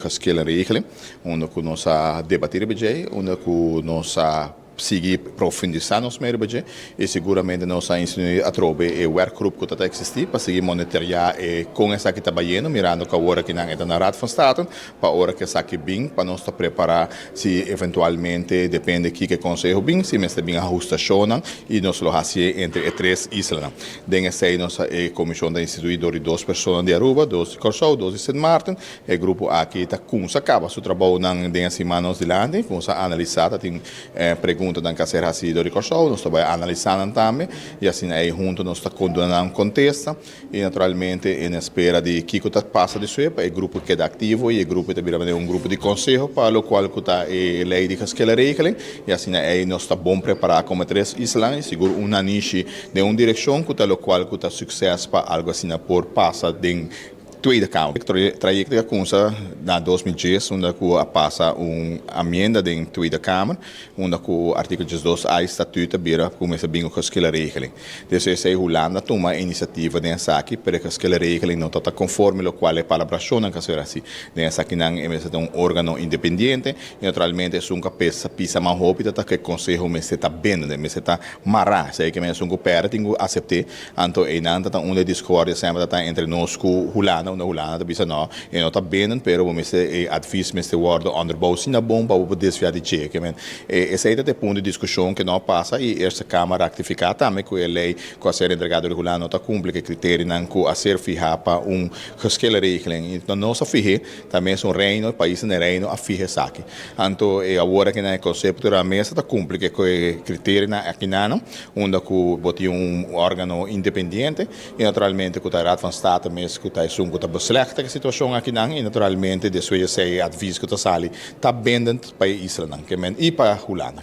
Verschillende regelingen, onder que nós debater budget, onder que nós seguir profundizar nos meio budget e seguramente nós ensinar a trobe e workgroup que está existir para seguir monitorear e com essa que está trabalhando, mirando que a hora que não é na Raad van State, para a hora que essa que bem, para nós preparar se eventualmente depende que conselho bem, se mesmo bem ajustação e nós lo hacemos entre três islanan. Dengue sei nós a comissão da instituída de duas pessoas de Aruba, dois de Corsou, dois de Sint Maarten, e o grupo aqui está com acaba seu trabalho na dengue semana de lande, vamos analisar, tem perguntas dan kaser hasi do Corsou, nós estamos analisando também e assim aí junto nós está condenando contesta e naturalmente em espera de que está passa de suepa o grupo que é ativo e o grupo também é grupo de conselho para o qual está lei de aquela regra e assim aí nós está bom preparar como três islas seguro uma niche de uma direção que o qual está sucesso para algo assim por passa de Tweede Kamer. Traject que começa na 2010, onde que passa amenda da Tweede Kamer, onde que o artigo 2 a estatuto bira começa bem com aquela regeling. Então, se a Holanda toma a iniciativa de esaki para que aquela regeling não está conforme o qual é palabração na caso assim. De esaki não é um órgão independente e naturalmente é um capesa pisa mais rápido que o conselho me está bem, me está mará, sei que me é um coopera tenho aceitar, então e não está uma discórdia sempre está entre nós com Holanda na Holanda bisa não e não está bem pero o mestre advies mestre word onderbouw sina bom para o desviar de cheque men esse aí é ponto de discussão que não passa e esta câmara ratificar também que a lei que a ser entregada de Holanda não está cumpre que critério não que a ser fijar para gesquele regeling então não se fije também é reino país no reino a fije saque então agora que na conceito da mesa está cumpre que critério na aqui não onde que bote órgão independente e naturalmente que a Raad van State mesmo que está que está beslechte a situação aqui não e naturalmente de sua sei advies que está sali está bendend para Islanan que men e para Holanda